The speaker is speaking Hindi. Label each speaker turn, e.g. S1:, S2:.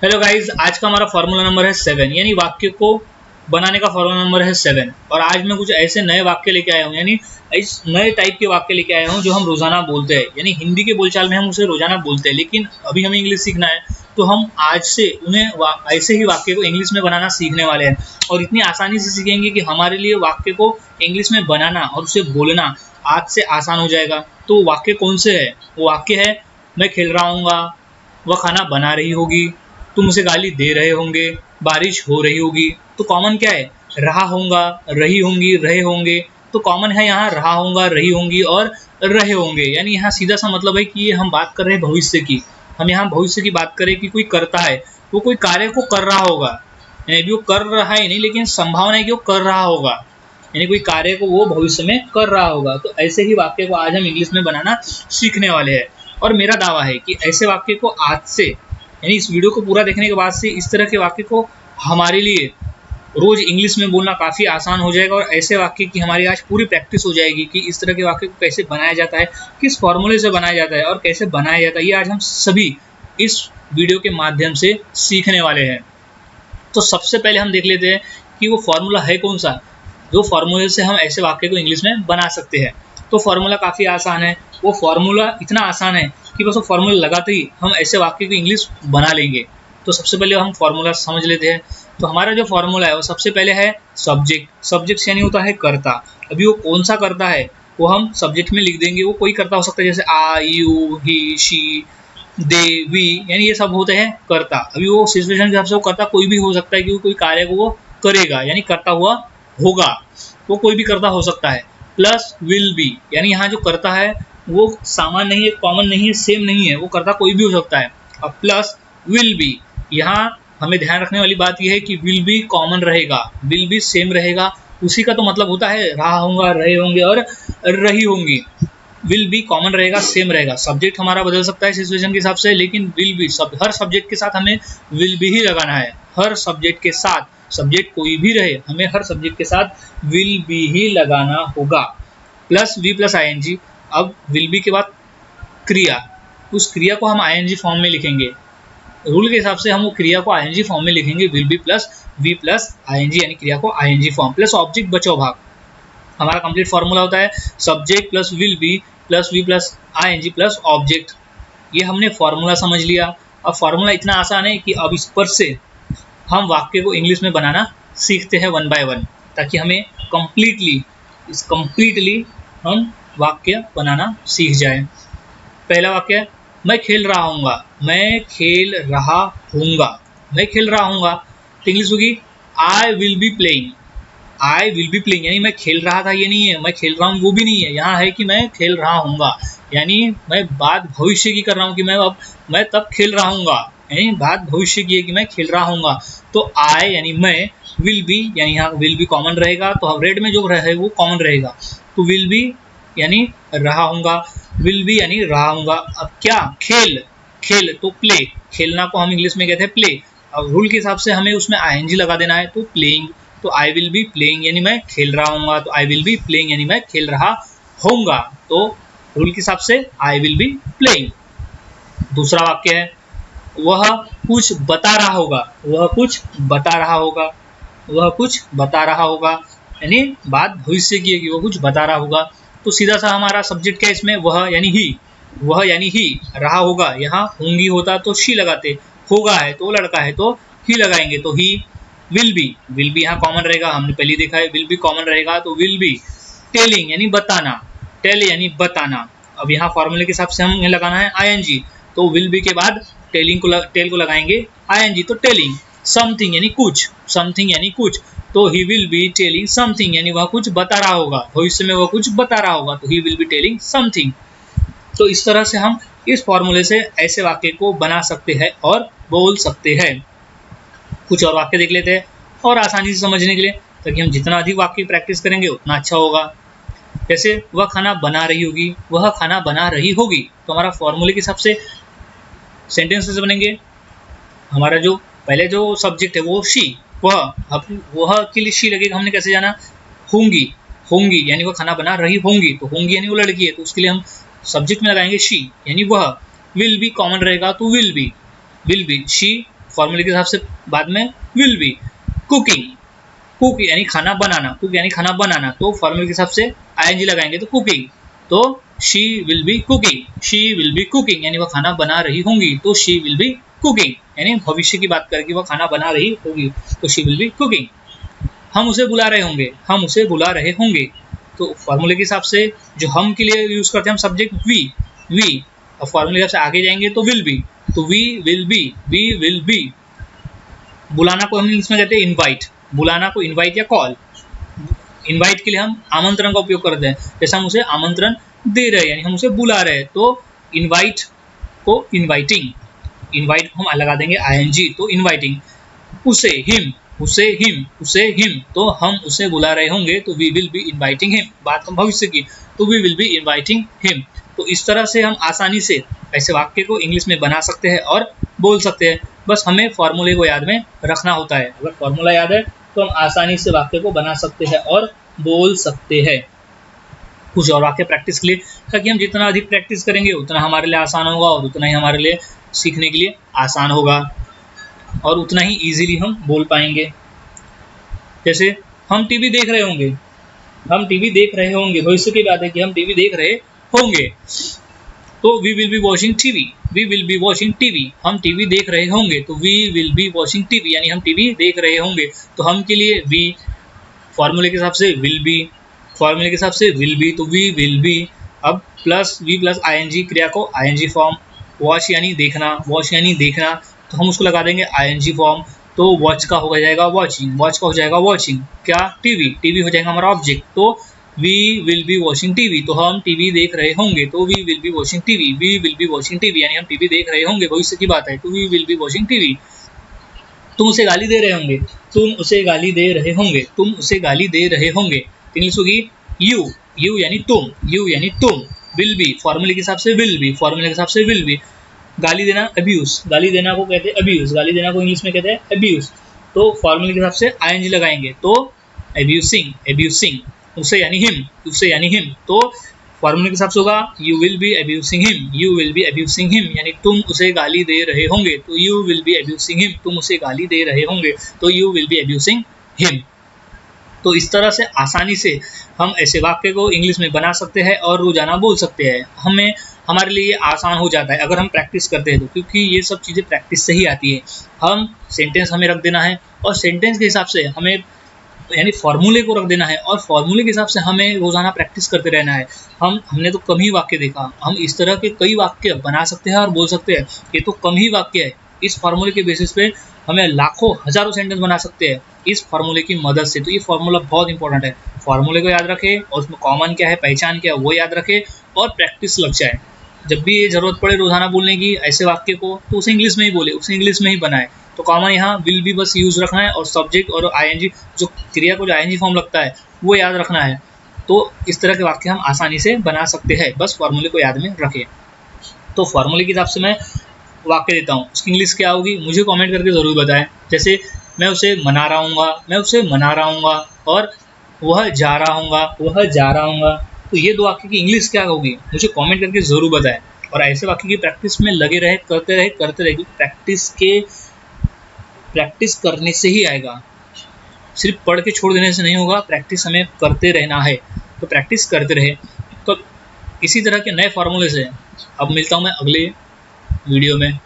S1: हेलो गाइस, आज का हमारा फॉर्मूला नंबर है 7, यानी वाक्य को बनाने का फॉर्मूला नंबर है 7। और आज मैं कुछ ऐसे नए वाक्य लेके आया हूँ, यानी इस नए टाइप के वाक्य लेके आया हूँ जो हम रोजाना बोलते हैं। यानी हिंदी के बोलचाल में हम उसे रोजाना बोलते हैं, लेकिन अभी हमें इंग्लिश सीखना है तो हम आज से उन्हें ऐसे ही वाक्य को इंग्लिश में बनाना सीखने वाले हैं। और इतनी आसानी से सीखेंगे कि हमारे लिए वाक्य को इंग्लिश में बनाना और उसे बोलना आज से आसान हो जाएगा। तो वाक्य कौन से है? वो वाक्य है, मैं खेल रहा हूँगा, वह खाना बना रही होगी, तुम उसे गाली दे रहे होंगे, बारिश हो रही होगी। तो कॉमन क्या है? रहा होगा, रही होंगी, रहे होंगे। तो कॉमन है यहाँ रहा होगा, रही होंगी और रहे होंगे। यानी यहाँ सीधा सा मतलब है कि ये हम बात कर रहे हैं भविष्य की। हम यहाँ भविष्य की बात करें कि कोई करता है, वो कोई कार्य को कर रहा होगा। यानी वो कर रहा है नहीं, लेकिन संभावना है कि वो कर रहा होगा। यानी कोई कार्य को वो भविष्य में कर रहा होगा। तो ऐसे ही वाक्य को आज हम इंग्लिश में बनाना सीखने वाले हैं। और मेरा दावा है कि ऐसे वाक्य को आज से, यानी इस वीडियो को पूरा देखने के बाद से, इस तरह के वाक्य को हमारे लिए रोज इंग्लिश में बोलना काफ़ी आसान हो जाएगा। और ऐसे वाक्य की हमारी आज पूरी प्रैक्टिस हो जाएगी कि इस तरह के वाक्य को कैसे बनाया जाता है, किस फॉर्मूले से बनाया जाता है और कैसे बनाया जाता है। ये आज हम सभी इस वीडियो के माध्यम से सीखने वाले हैं। तो सबसे पहले हम देख लेते हैं कि वो फॉर्मूला है कौन सा, जो फॉर्मूले से हम ऐसे वाक्य को इंग्लिश में बना सकते हैं। तो फॉर्मूला काफ़ी आसान है। वो फॉर्मूला इतना आसान है कि बस वो फॉर्मूला लगाते ही हम ऐसे वाक्य को इंग्लिश बना लेंगे। तो सबसे पहले हम फॉर्मूला समझ लेते हैं। तो हमारा जो फॉर्मूला है वो सबसे पहले है सब्जेक्ट। सब्जेक्ट यानी होता है कर्ता। अभी वो कौन सा कर्ता है वो हम सब्जेक्ट में लिख देंगे। वो कोई कर्ता हो सकता है, जैसे I, you, he, she, they, we, यानी ये सब होते हैं कर्ता। अभी वो सिचुएशन के हिसाब से वो कर्ता कोई भी हो सकता है कि कोई कार्य को वो करेगा, यानी करता हुआ होगा। वो कोई भी कर्ता हो सकता है। प्लस विल बी, यानी यहाँ जो कर्ता है वो सामान्य नहीं है, कॉमन नहीं है, सेम नहीं है, वो कर्ता कोई भी हो सकता है। और प्लस विल बी, यहाँ हमें ध्यान रखने वाली बात यह है कि विल बी कॉमन रहेगा, विल बी सेम रहेगा। उसी का तो मतलब होता है रहा होगा, रहे होंगे और रही होंगी। विल बी कॉमन रहेगा, सेम रहेगा। सब्जेक्ट हमारा बदल सकता है सिचुएशन के हिसाब से, लेकिन विल बी हर सब्जेक्ट के साथ हमें विल बी ही लगाना है। हर सब्जेक्ट के साथ, सब्जेक्ट कोई भी रहे, हमें हर सब्जेक्ट के साथ विल बी ही लगाना होगा। Plus V plus I N G. अब विल बी के बाद क्रिया, उस क्रिया को हम आई एन जी फॉर्म में लिखेंगे। रूल के हिसाब से हम वो क्रिया को आई एन जी फॉर्म में लिखेंगे, will be plus V plus I N G, यानी क्रिया को I N G form. Plus object बचाओ भाग, हमारा कंप्लीट फॉर्मूला होता है subject plus will be plus V plus I N G plus object. ये हमने फॉर्मूला समझ लिया। अब फॉर्मूला इतना आसान है कि अब इस पर से हम वाक्य को इंग्लिश में बनाना सीखते हैं वन बाय वन, ताकि हमें कंप्लीटली हम वाक्य बनाना सीख जाए। पहला वाक्य, मैं खेल रहा हूँगा, मैं खेल रहा हूँगा, मैं खेल रहा हूँगा। तो इंग्लिश होगी I will be playing. I will be playing यानी मैं खेल रहा था, ये नहीं है मैं खेल रहा हूँ, वो भी नहीं है। यहाँ है कि मैं खेल रहा हूँगा, यानी मैं बात भविष्य की कर रहा हूँ कि मैं तब खेल रहा हूँगा, यानी बात भविष्य की है कि मैं खेल रहा हूँगा। तो आई यानी मैं, विल बी यानी यहाँ विल बी कॉमन रहेगा, तो रेड में जो रहे वो कॉमन रहेगा। तो विल बी यानी रहा हूँगा, विल बी यानी रहा हूँगा। अब क्या, खेल, खेल तो प्ले, खेलना को हम इंग्लिश में कहते हैं प्ले। अब रूल के हिसाब से हमें उसमें आईएनजी लगा देना है, तो प्लेइंग। तो आई विल बी प्लेइंग यानी मैं खेल रहा हूँगा, तो आई विल बी प्लेइंग यानी मैं खेल रहा होऊंगा। तो रूल के हिसाब से आई विल बी प्लेइंग। दूसरा वाक्य है, वह कुछ बता रहा होगा, वह कुछ बता रहा होगा, वह कुछ बता रहा होगा, यानी बात भविष्य की है कि वह कुछ बता रहा होगा। तो सीधा सा हमारा सब्जेक्ट क्या है इसमें, वह यानी ही, वह यानी ही, रहा होगा यहाँ होंगी होता तो शी लगाते, होगा है तो लड़का है तो ही लगाएंगे, तो ही। विल बी यहाँ कॉमन रहेगा, हमने पहले देखा है विल बी कॉमन रहेगा, तो विल बी। टेलिंग यानी बताना, टेल यानी बताना। अब यहाँ फॉर्मूले के हिसाब से हमें लगाना है आईएनजी, तो विल बी के बाद टेल को लगाएंगे आईएनजी, तो टेलिंग। समथिंग यानी कुछ, समथिंग यानी कुछ, तो he will be telling something, यानी वह कुछ बता रहा होगा, भविष्य में वह कुछ बता रहा होगा, तो he will be telling something. तो इस तरह से हम इस फॉर्मूले से ऐसे वाक्य को बना सकते हैं और बोल सकते हैं। कुछ और वाक्य देख लेते हैं और आसानी से समझने के लिए, ताकि हम जितना अधिक वाक्य प्रैक्टिस करेंगे उतना अच्छा होगा। जैसे वह खाना बना रही होगी, वह खाना बना रही होगी। तो हमारा फॉर्मूले के हिसाब से सेंटेंसेस बनेंगे। हमारा जो पहले जो सब्जेक्ट है वो शी, वह के लिए शी लगेगा, हमने कैसे जाना, होंगी, होंगी यानी वह खाना बना रही होंगी, तो होंगी यानी वो लड़की है, तो उसके लिए हम सब्जेक्ट में लगाएंगे शी यानी वह। विल बी कॉमन रहेगा, तो विल बी शी फॉर्मूले के हिसाब से बाद में विल बी। कुकिंग, कुक यानी खाना बनाना, कुक यानी खाना बनाना, तो फॉर्मूले के हिसाब से आईएनजी लगाएंगे तो कुकिंग, तो she will be cooking, she will be cooking यानी वह खाना बना रही होंगी, तो शी विल बी कुकिंग यानी भविष्य की बात करके वह खाना बना रही होगी, तो शी विल बी कुकिंग। हम उसे बुला रहे होंगे, हम उसे बुला रहे होंगे, तो फॉर्मूले के हिसाब से जो हम के लिए यूज करते हैं हम सब्जेक्ट वी, और फॉर्मूले के हिसाब से आगे जाएंगे तो विल बी, तो वी विल बी। बुलाना को हम इंग्लिश में कहते हैं इनवाइट, बुलाना को इनवाइट या कॉल। इनवाइट के लिए हम आमंत्रण का उपयोग करते हैं, जैसे हम उसे आमंत्रण दे रहे हैं यानी हम उसे बुला रहे हैं, तो इनवाइट को इनवाइटिंग, इनवाइट को हम लगा देंगे आईएनजी, तो इनवाइटिंग। उसे हिम, तो हम उसे बुला रहे होंगे, तो we will be inviting him. बात हम भविष्य की, तो we will be inviting him. तो इस तरह से हम आसानी से ऐसे वाक्य को इंग्लिश में बना सकते हैं और बोल सकते हैं, बस हमें फॉर्मूले को याद में रखना होता है। अगर फॉर्मूला याद है तो हम आसानी से वाक्य को बना सकते हैं और बोल सकते हैं। कुछ और वाक्य प्रैक्टिस के लिए, ताकि हम जितना अधिक प्रैक्टिस करेंगे उतना हमारे लिए आसान होगा और उतना ही हमारे लिए सीखने के लिए आसान होगा और उतना ही इजीली हम बोल पाएंगे। जैसे हम टीवी देख रहे होंगे, हम टीवी देख रहे होंगे, भविष्य की बात है कि हम टीवी देख रहे होंगे, तो we will be watching TV, we will be watching TV. हम टीवी देख रहे होंगे, तो we will be watching TV यानी हम टीवी देख रहे होंगे, तो हम के लिए वी, फॉर्मूले के हिसाब से विल बी, फॉर्मूले के हिसाब से विल बी, तो वी विल बी। अब प्लस वी प्लस आईएनजी, क्रिया को आईएनजी फॉर्म, वॉच यानी देखना, वॉच यानी देखना, तो हम उसको लगा देंगे आईएनजी फॉर्म, तो वॉच का हो जाएगा वॉचिंग, वॉच का हो जाएगा वॉचिंग, क्या टीवी, टीवी हो जाएगा हमारा ऑब्जेक्ट, तो we will be watching TV, तो हम टीवी देख रहे होंगे, तो we will be watching TV, we will be watching TV यानी हम टीवी देख रहे होंगे, भविष्य की बात है, तो we will be watching TV. तुम उसे गाली दे रहे होंगे, तुम उसे गाली दे रहे होंगे, तुम उसे गाली दे रहे होंगे, इंग्लिश होगी यू, यू यानी तुम, यू यानी तुम। विल बी, फॉर्मूले के हिसाब से विल बी, फॉर्मूले के हिसाब से विल बी। गाली देना अब्यूज, गाली देना को कहते हैं अब्यूज, गाली देना को इंग्लिश में कहते हैं अब्यूज, तो फॉर्मूले के हिसाब से आईएनजी लगाएंगे, तो अब्यूसिंग, अब्यूसिंग। उसे यानी हिम, उसे यानी हिम, तो फॉर्मूले के हिसाब से होगा you will be abusing him, you will be abusing him यानी तुम उसे गाली दे रहे होंगे, तो you will be abusing him, तुम उसे गाली दे रहे होंगे, तो you will be abusing him. तो इस तरह से आसानी से हम ऐसे वाक्य को इंग्लिश में बना सकते हैं और रोजाना बोल सकते हैं। हमें, हमारे लिए आसान हो जाता है अगर हम प्रैक्टिस करते हैं तो, क्योंकि ये सब चीज़ें प्रैक्टिस से ही आती है। हम सेंटेंस हमें रख देना है और सेंटेंस के हिसाब से हमें यानी फॉर्मूले को रख देना है और फॉर्मूले के हिसाब से हमें रोजाना प्रैक्टिस करते रहना है। हमने तो कम ही वाक्य देखा, हम इस तरह के कई वाक्य बना सकते हैं और बोल सकते हैं। ये तो कम ही वाक्य है, इस फॉर्मूले के बेसिस पे हमें लाखों हजारों सेंटेंस बना सकते हैं इस फॉर्मूले की मदद से। तो ये फॉर्मूला बहुत इंपॉर्टेंट है, फॉर्मूले को याद रखें और उसमें कॉमन क्या है, पहचान क्या है वो याद रखें और प्रैक्टिस लग जाए। जब भी ये जरूरत पड़े रोजाना बोलने की ऐसे वाक्य को, तो उसे इंग्लिश में ही बोले, उसे इंग्लिश में ही बनाए। तो कॉमन यहाँ विल बी बस यूज रखना है और सब्जेक्ट और आईएनजी, जो क्रिया को जो आईएनजी फॉर्म लगता है वो याद रखना है। तो इस तरह के वाक्य हम आसानी से बना सकते हैं, बस फॉर्मूले को याद में रखें। तो फॉर्मूले के हिसाब से मैं वाक्य देता हूँ, उसकी इंग्लिश क्या होगी मुझे कमेंट करके ज़रूर बताएं। जैसे मैं उसे मना रहा हूँगा, मैं उसे मना रहा हूँगा, और वह जा रहा हूँगा, वह जा रहा हूँगा। तो ये दो वाक्य की इंग्लिश क्या होगी मुझे कमेंट करके ज़रूर बताएं। और ऐसे वाक्य की प्रैक्टिस में लगे रहे, करते रहे, करते रहे। प्रैक्टिस करने से ही आएगा, सिर्फ पढ़ के छोड़ देने से नहीं होगा, प्रैक्टिस हमें करते रहना है। तो प्रैक्टिस करते रहे। तो इसी तरह के नए फार्मूले से अब मिलता हूँ मैं अगले वीडियो में।